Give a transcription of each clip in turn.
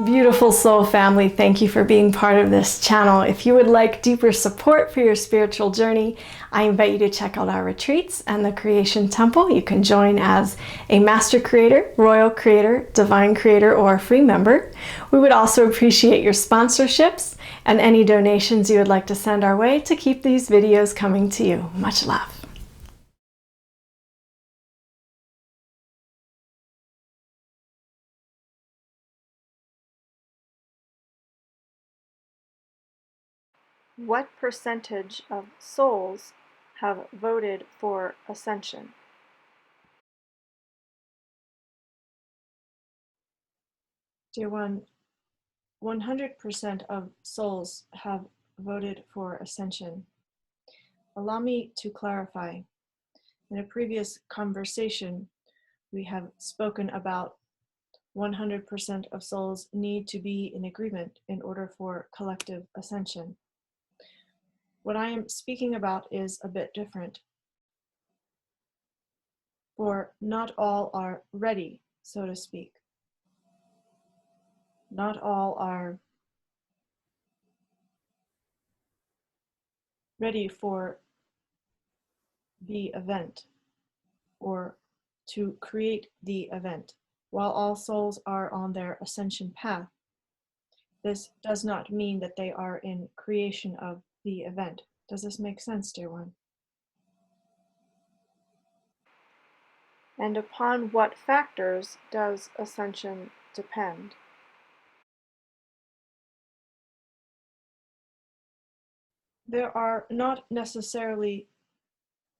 Beautiful soul family, thank you for being part of this channel. If you would like deeper support for your spiritual journey, I invite you to check out our retreats and the Creation Temple. You can join as a Master Creator, Royal Creator, Divine Creator, or free member. We would also appreciate your sponsorships and any donations you would like to send our way to keep these videos coming to you. Much love. What percentage of souls have voted for Ascension? Dear one, 100% of souls have voted for Ascension. Allow me to clarify. In a previous conversation, we have spoken about 100% of souls need to be in agreement in order for collective ascension. What I am speaking about is a bit different. For not all are ready, so to speak. Not all are ready for the event or to create the event. While all souls are on their ascension path, this does not mean that they are in creation of the event. Does this make sense, dear one? And upon what factors does ascension depend? There are not necessarily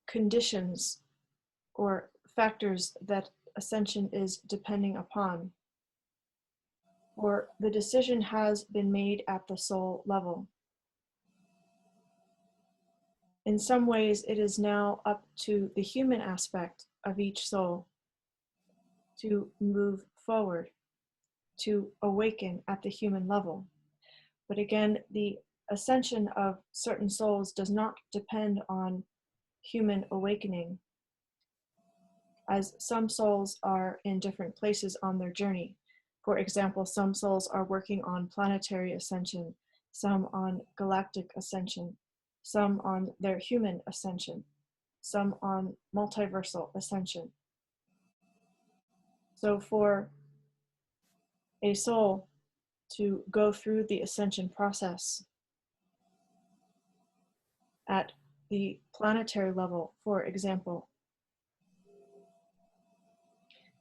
conditions or factors that ascension is depending upon, or the decision has been made at the soul level. In some ways, it is now up to the human aspect of each soul to move forward, to awaken at the human level. But again, the ascension of certain souls does not depend on human awakening, as some souls are in different places on their journey. For example, some souls are working on planetary ascension, some on galactic ascension, some on their human ascension, some on multiversal ascension. So for a soul to go through the ascension process at the planetary level, for example,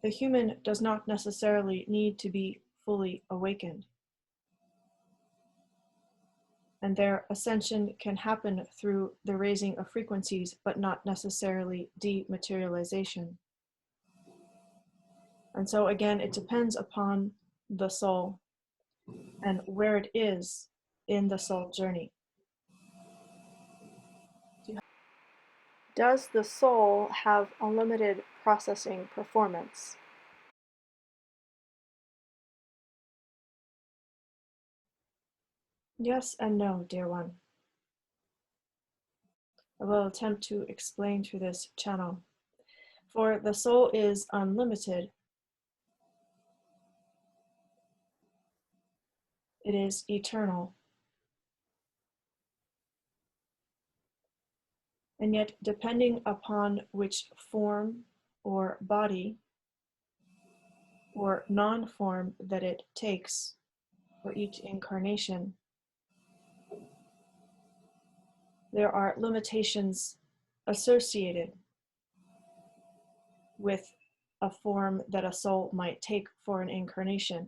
the human does not necessarily need to be fully awakened. And their ascension can happen through the raising of frequencies, but not necessarily dematerialization. And so again, it depends upon the soul and where it is in the soul journey. Does the soul have unlimited processing performance? Yes and no, dear one. I will attempt to explain through this channel. For the soul is unlimited. It is eternal. And yet, depending upon which form or body or non-form that it takes for each incarnation, there are limitations associated with a form that a soul might take for an incarnation.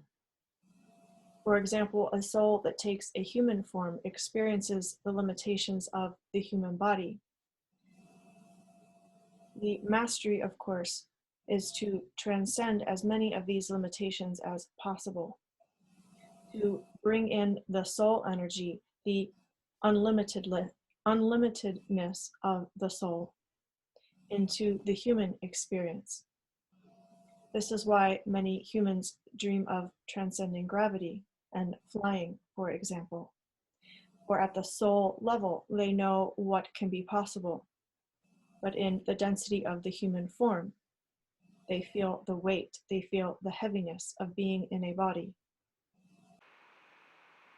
For example, a soul that takes a human form experiences the limitations of the human body. The mastery, of course, is to transcend as many of these limitations as possible, to bring in the soul energy, the unlimitedness of the soul into the human experience. This is why many humans dream of transcending gravity and flying, for example. Or at the soul level, they know what can be possible. But in the density of the human form, they feel the weight, they feel the heaviness of being in a body.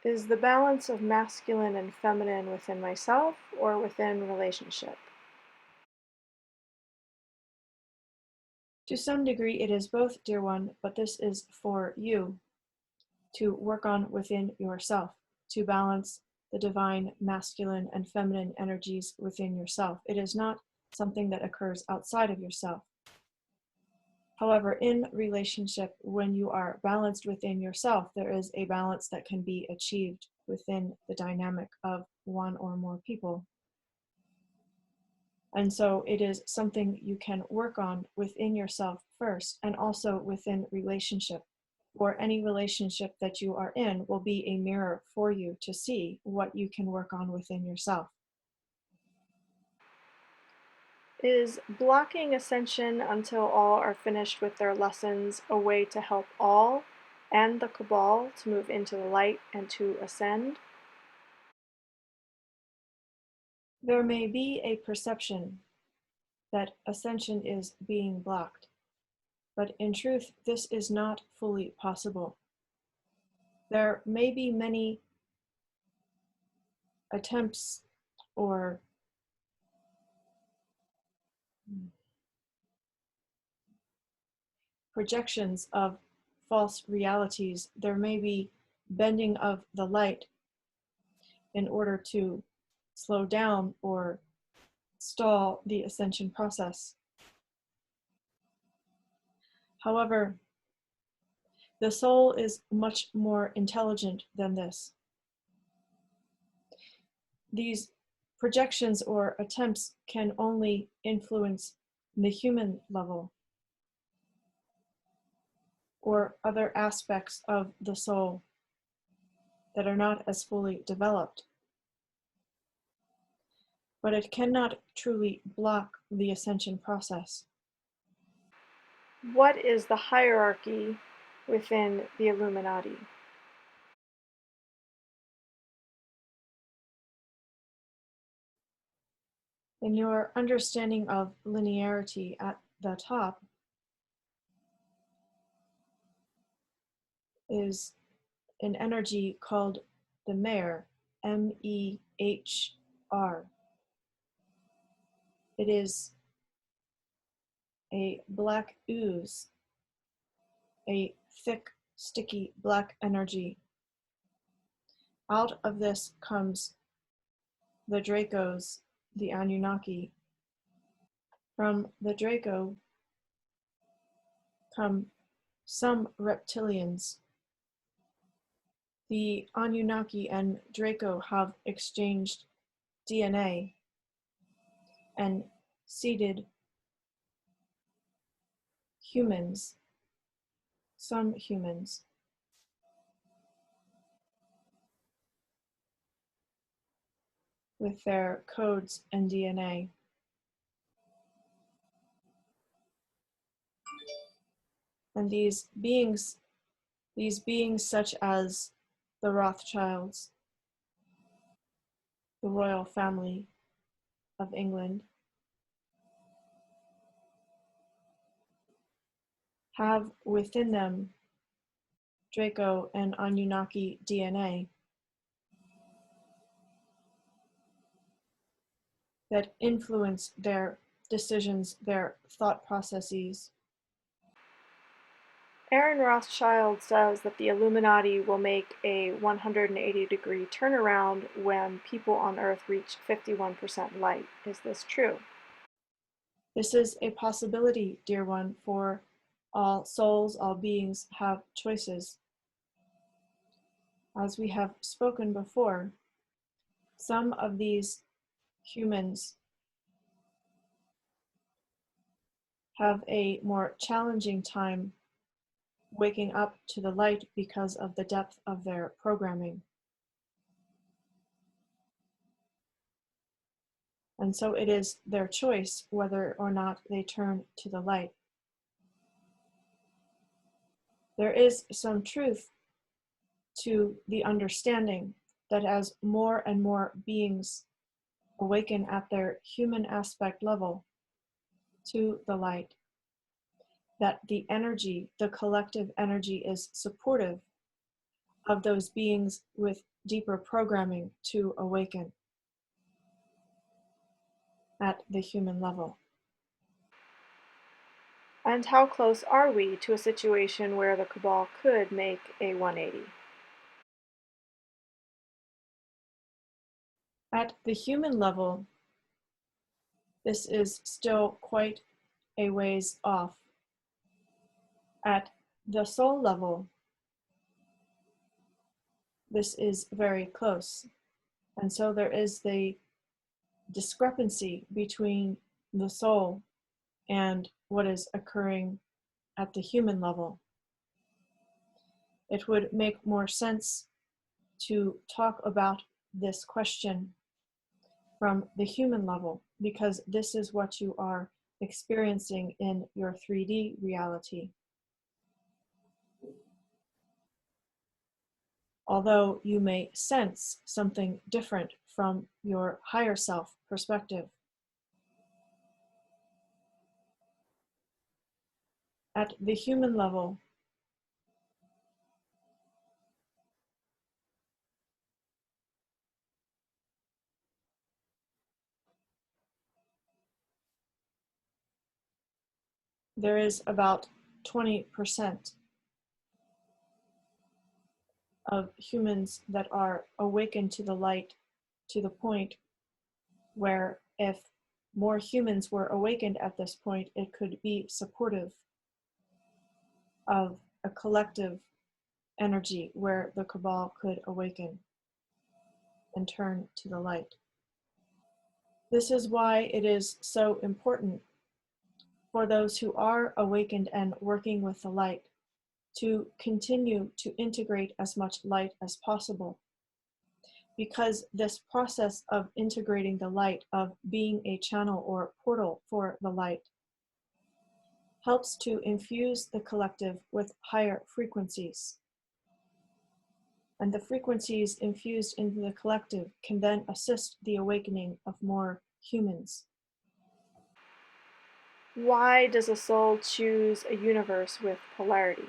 is the balance of masculine and feminine within myself or within relationship? To some degree, it is both, dear one, but this is for you to work on within yourself, to balance the divine masculine and feminine energies within yourself. It is not something that occurs outside of yourself. However, in relationship, when you are balanced within yourself, there is a balance that can be achieved within the dynamic of one or more people. And so it is something you can work on within yourself first, and also within relationship. Or any relationship that you are in will be a mirror for you to see what you can work on within yourself. Is blocking Ascension until all are finished with their lessons a way to help all and the cabal to move into the light and to ascend? There may be a perception that Ascension is being blocked, but in truth, this is not fully possible. There may be many attempts or projections of false realities. There may be bending of the light in order to slow down or stall the ascension process. However, the soul is much more intelligent than this. These projections or attempts can only influence the human level or other aspects of the soul that are not as fully developed. But it cannot truly block the ascension process. What is the hierarchy within the Illuminati? In your understanding of linearity at the top is an energy called the Mehr, M-E-H-R. It is a black ooze, a thick, sticky black energy. Out of this comes the Dracos, the Anunnaki. From the Draco come some reptilians. The Anunnaki and Draco have exchanged DNA and seeded humans, some humans. With their codes and DNA. And these beings such as the Rothschilds, the royal family of England, have within them Draco and Anunnaki DNA that influence their decisions, their thought processes. Aaron Rothschild says that the Illuminati will make a 180-degree turnaround when people on Earth reach 51% light. Is this true? This is a possibility, dear one, for all souls, all beings have choices. As we have spoken before, some of these humans have a more challenging time waking up to the light because of the depth of their programming. And so it is their choice whether or not they turn to the light. There is some truth to the understanding that as more and more beings awaken at their human aspect level to the light, that the energy, the collective energy, is supportive of those beings with deeper programming to awaken at the human level. And how close are we to a situation where the cabal could make a 180? At the human level, this is still quite a ways off. At the soul level, this is very close. And so there is the discrepancy between the soul and what is occurring at the human level. It would make more sense to talk about this question from the human level, because this is what you are experiencing in your 3D reality. Although you may sense something different from your higher self perspective. At the human level, there is about 20% of humans that are awakened to the light to the point where if more humans were awakened at this point, it could be supportive of a collective energy where the cabal could awaken and turn to the light. This is why it is so important for those who are awakened and working with the light to continue to integrate as much light as possible. Because this process of integrating the light, of being a channel or portal for the light, helps to infuse the collective with higher frequencies. And the frequencies infused into the collective can then assist the awakening of more humans. Why does a soul choose a universe with polarity?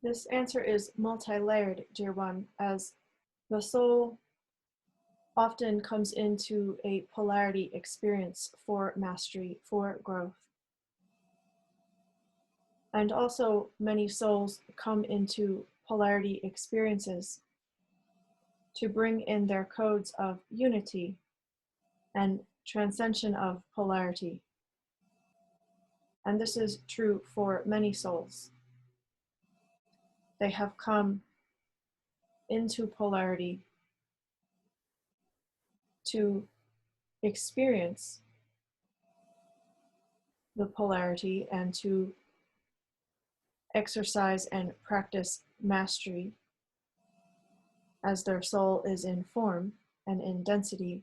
This answer is multi-layered, dear one, as the soul often comes into a polarity experience for mastery, for growth. And also many souls come into polarity experiences to bring in their codes of unity and transcension of polarity. And this is true for many souls. They have come into polarity to experience the polarity and to exercise and practice mastery as their soul is in form and in density.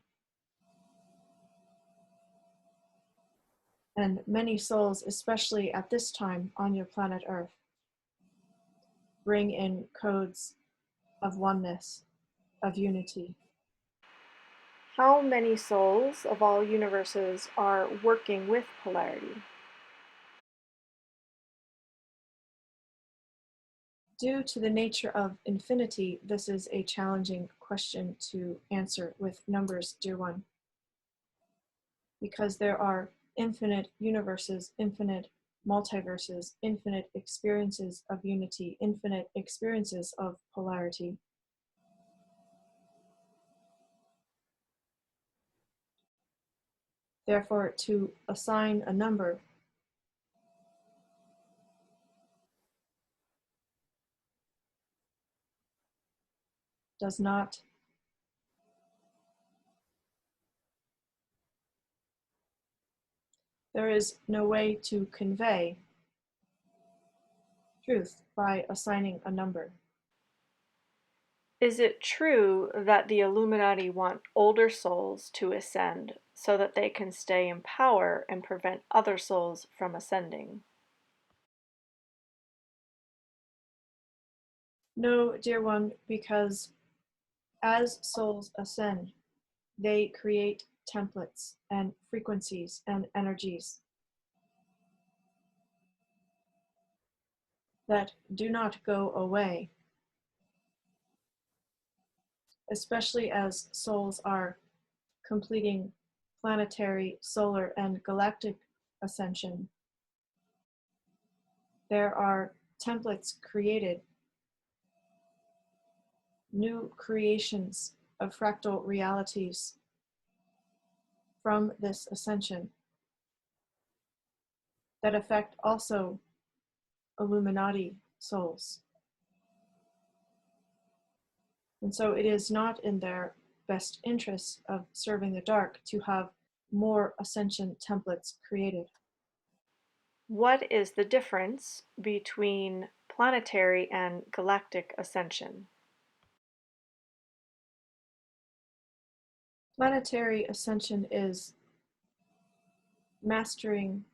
And many souls, especially at this time on your planet Earth, bring in codes of oneness, of unity. How many souls of all universes are working with polarity? Due to the nature of infinity, this is a challenging question to answer with numbers, dear one, because there are infinite universes, infinite multiverses, infinite experiences of unity, infinite experiences of polarity. Therefore, to assign a number does not there is no way to convey truth by assigning a number. Is it true that the Illuminati want older souls to ascend so that they can stay in power and prevent other souls from ascending? No, dear one, because as souls ascend, they create templates and frequencies and energies. that do not go away, especially as souls are completing planetary, solar, and galactic ascension. There are templates created, new creations of fractal realities from this ascension that affect also Illuminati souls. And so it is not in their best interests of serving the dark to have more ascension templates created. What is the difference between planetary and galactic ascension? Planetary ascension is mastering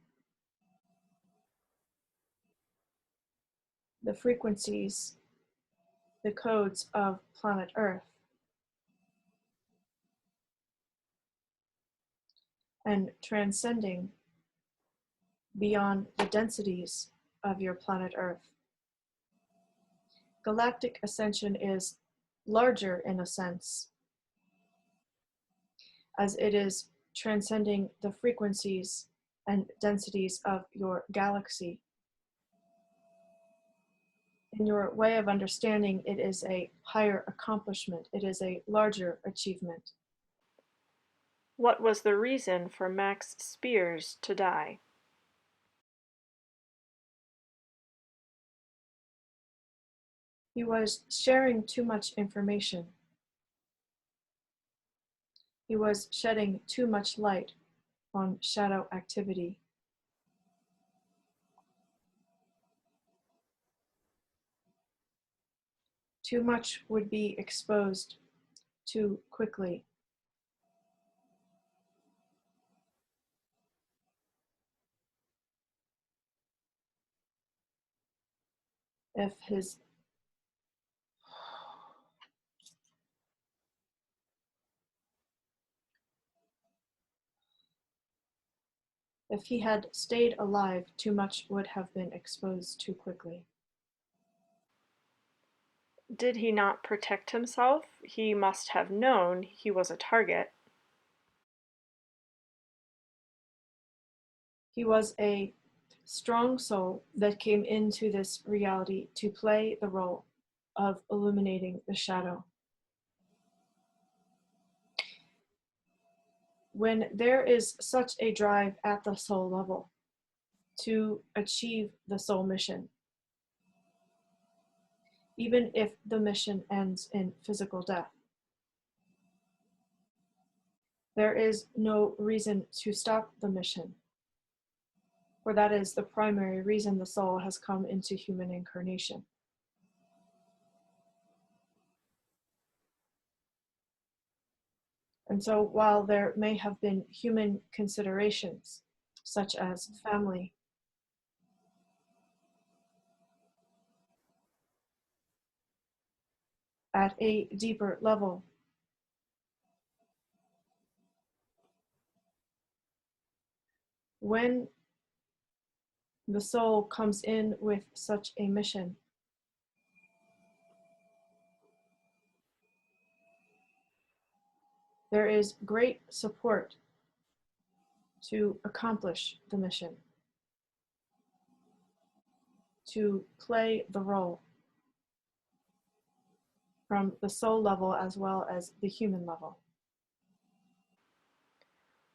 the frequencies, the codes of planet Earth, and transcending beyond the densities of your planet Earth. Galactic ascension is larger in a sense, as it is transcending the frequencies and densities of your galaxy. In your way of understanding, it is a higher accomplishment, it is a larger achievement. What was the reason for Max Spears to die? He was sharing too much information. He was shedding too much light on shadow activity. Too much would be exposed too quickly. If he had stayed alive, too much would have been exposed too quickly. Did he not protect himself? He must have known he was a target. He was a strong soul that came into this reality to play the role of illuminating the shadow. When there is such a drive at the soul level to achieve the soul mission, even if the mission ends in physical death, there is no reason to stop the mission, for that is the primary reason the soul has come into human incarnation. And so while there may have been human considerations, such as family, at a deeper level, when the soul comes in with such a mission, there is great support to accomplish the mission, to play the role from the soul level as well as the human level.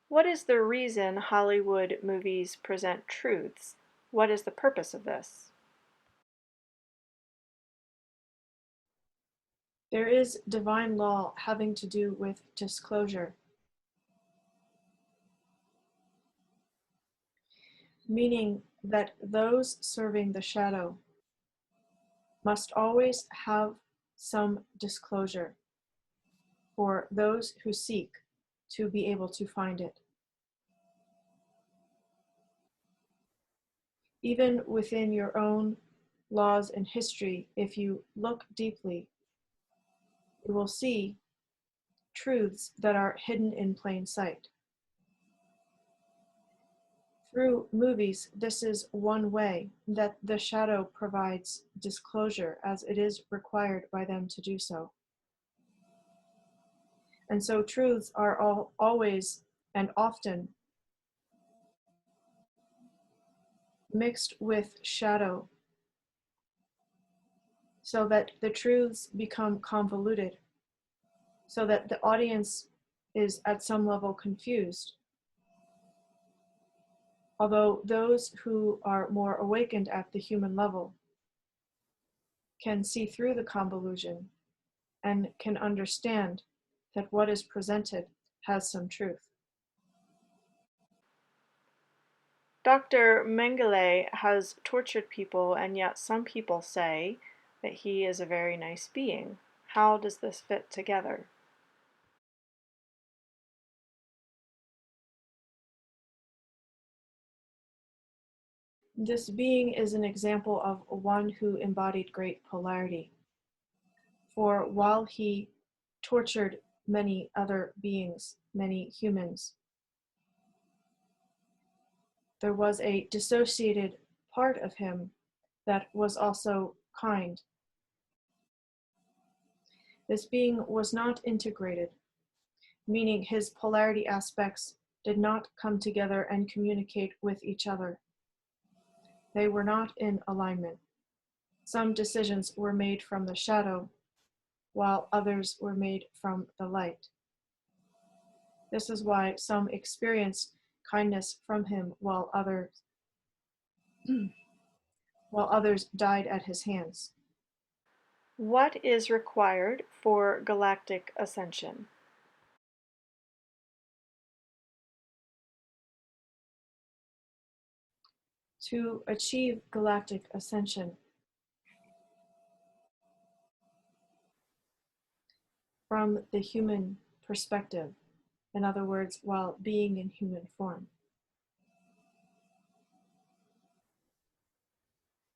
What is the reason Hollywood movies present truths? What is the purpose of this? There is divine law having to do with disclosure, meaning that those serving the shadow must always have some disclosure for those who seek to be able to find it. Even within your own laws and history, if you look deeply, you will see truths that are hidden in plain sight. Through movies, this is one way that the shadow provides disclosure, as it is required by them to do so. And so truths are always and often mixed with shadow, so that the truths become convoluted, so that the audience is at some level confused. Although those who are more awakened at the human level can see through the convolution and can understand that what is presented has some truth. Dr. Mengele has tortured people, and yet some people say that he is a very nice being. How does this fit together? This being is an example of one who embodied great polarity. For while he tortured many other beings, many humans, there was a dissociated part of him that was also kind. This being was not integrated, meaning his polarity aspects did not come together and communicate with each other. They were not in alignment. Some decisions were made from the shadow, while others were made from the light. This is why some experienced kindness from him, while others died at his hands. What is required for galactic ascension? To achieve galactic ascension, from the human perspective, in other words, while being in human form,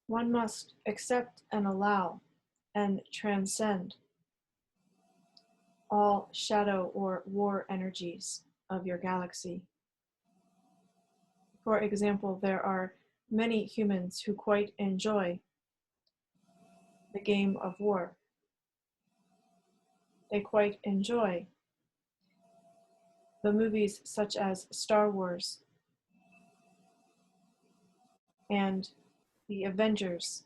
one must accept and allow and transcend all shadow or war energies of your galaxy. For example, there are many humans who quite enjoy the game of war. They quite enjoy the movies such as Star Wars and the Avengers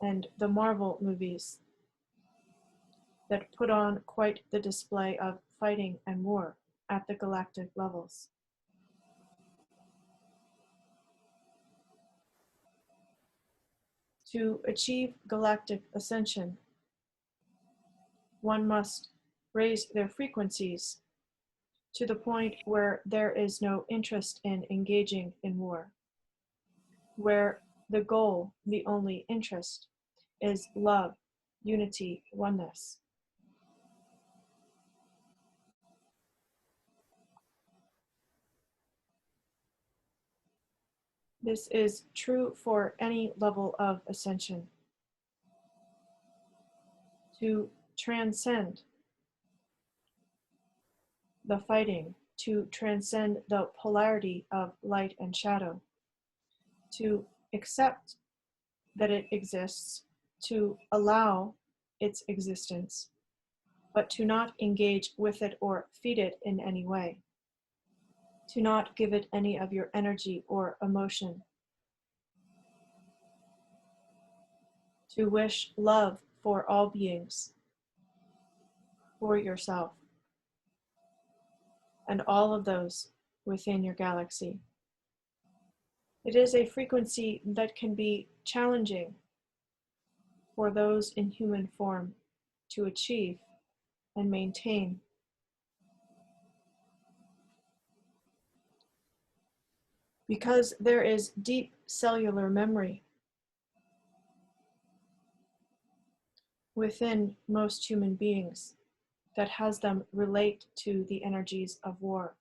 and the Marvel movies that put on quite the display of fighting and war at the galactic levels. To achieve galactic ascension, one must raise their frequencies to the point where there is no interest in engaging in war, where the goal, the only interest, is love, unity, oneness. This is true for any level of ascension. To transcend the fighting, to transcend the polarity of light and shadow, to accept that it exists, to allow its existence, but to not engage with it or feed it in any way, to not give it any of your energy or emotion, to wish love for all beings, for yourself, and all of those within your galaxy. It is a frequency that can be challenging for those in human form to achieve and maintain. Because there is deep cellular memory within most human beings that has them relate to the energies of war,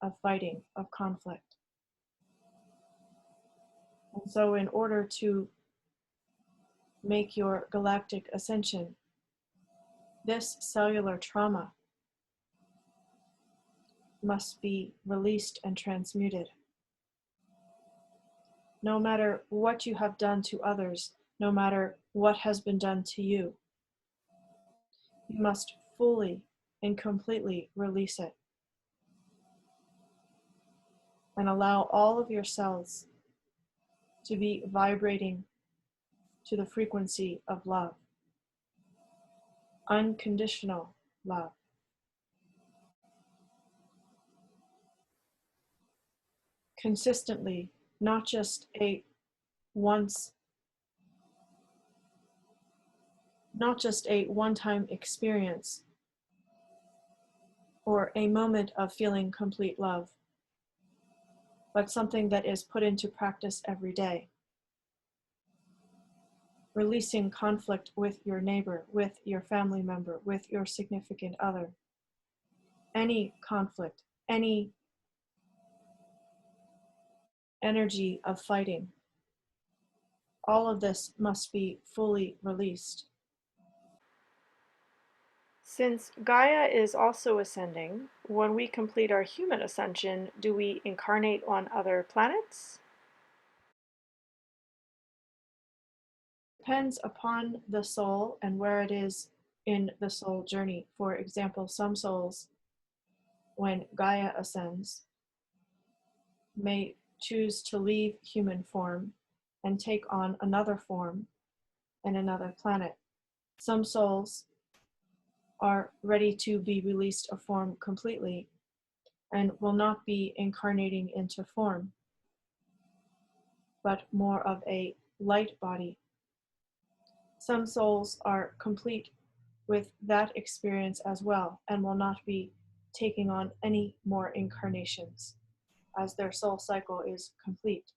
of fighting, of conflict. And so in order to make your galactic ascension, this cellular trauma, must be released and transmuted. No matter what you have done to others, no matter what has been done to you, you must fully and completely release it and allow all of your cells to be vibrating to the frequency of love, unconditional love. Consistently, not just a one-time experience or a moment of feeling complete love, but something that is put into practice every day. Releasing conflict with your neighbor, with your family member, with your significant other. Any conflict, any energy of fighting, all of this must be fully released. Since Gaia is also ascending, when we complete our human ascension, do we incarnate on other planets? Depends upon the soul and where it is in the soul journey. For example, some souls, when Gaia ascends, may choose to leave human form and take on another form and another planet. Some souls are ready to be released of form completely and will not be incarnating into form, but more of a light body. Some souls are complete with that experience as well and will not be taking on any more incarnations as their soul cycle is complete.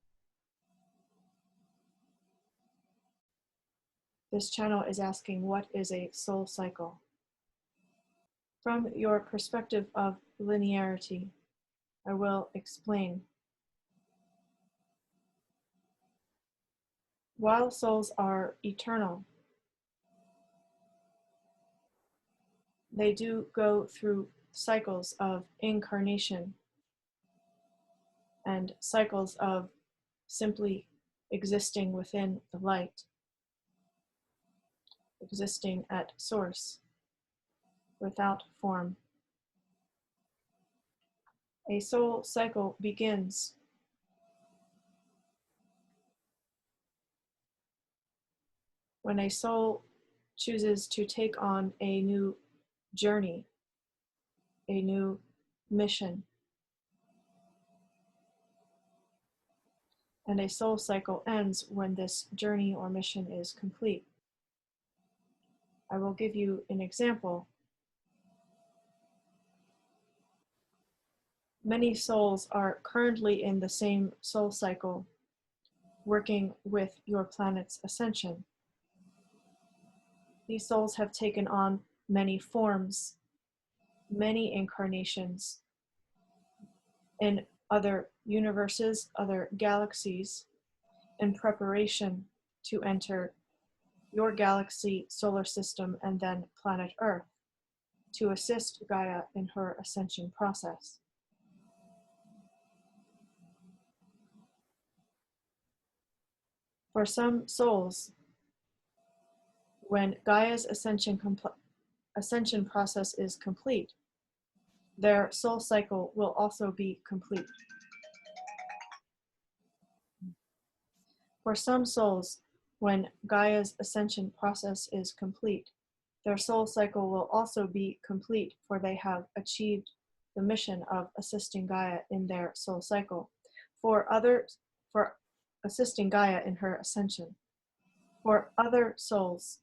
This channel is asking, what is a soul cycle? From your perspective of linearity, I will explain. While souls are eternal, they do go through cycles of incarnation and cycles of simply existing within the light, existing at source, without form. A soul cycle begins when a soul chooses to take on a new journey, a new mission. And a soul cycle ends when this journey or mission is complete. I will give you an example. Many souls are currently in the same soul cycle, working with your planet's ascension. These souls have taken on many forms, many incarnations in other universes, other galaxies, in preparation to enter your galaxy, solar system, and then planet Earth to assist Gaia in her ascension process. For some souls, when Gaia's ascension process is complete, their soul cycle will also be complete. For some souls, when Gaia's ascension process is complete, their soul cycle will also be complete, for they have achieved the mission of assisting Gaia in their soul cycle. For assisting Gaia in her ascension. For other souls,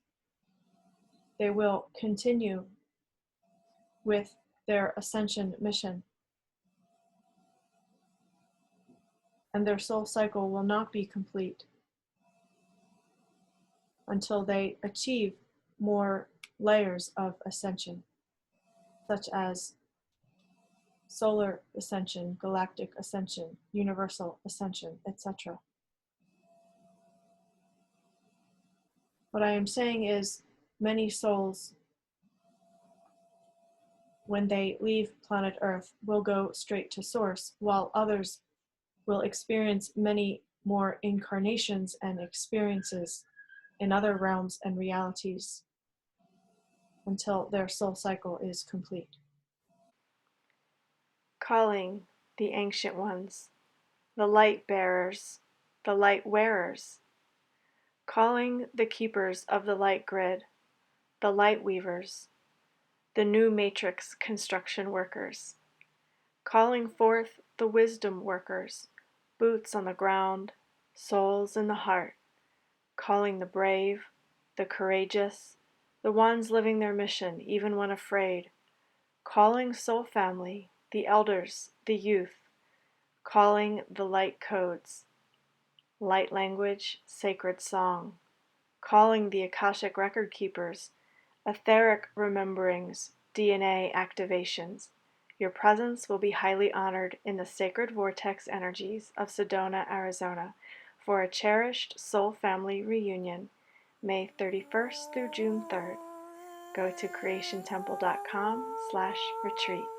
they will continue with their ascension mission, and their soul cycle will not be complete until they achieve more layers of ascension, such as solar ascension, galactic ascension, universal ascension, etc. What I am saying is, many souls when they leave planet Earth, will go straight to Source, while others will experience many more incarnations and experiences in other realms and realities until their soul cycle is complete. Calling the ancient ones, the light bearers, the light wearers, calling the keepers of the light grid, the light weavers, the new matrix construction workers, calling forth the wisdom workers, boots on the ground, souls in the heart, calling the brave, the courageous, the ones living their mission even when afraid, calling soul family, the elders, the youth, calling the light codes, light language, sacred song, calling the Akashic record keepers, etheric rememberings, DNA activations. Your presence will be highly honored in the sacred vortex energies of Sedona, Arizona, for a cherished soul family reunion, May 31st through June 3rd. Go to creationtemple.com/retreat.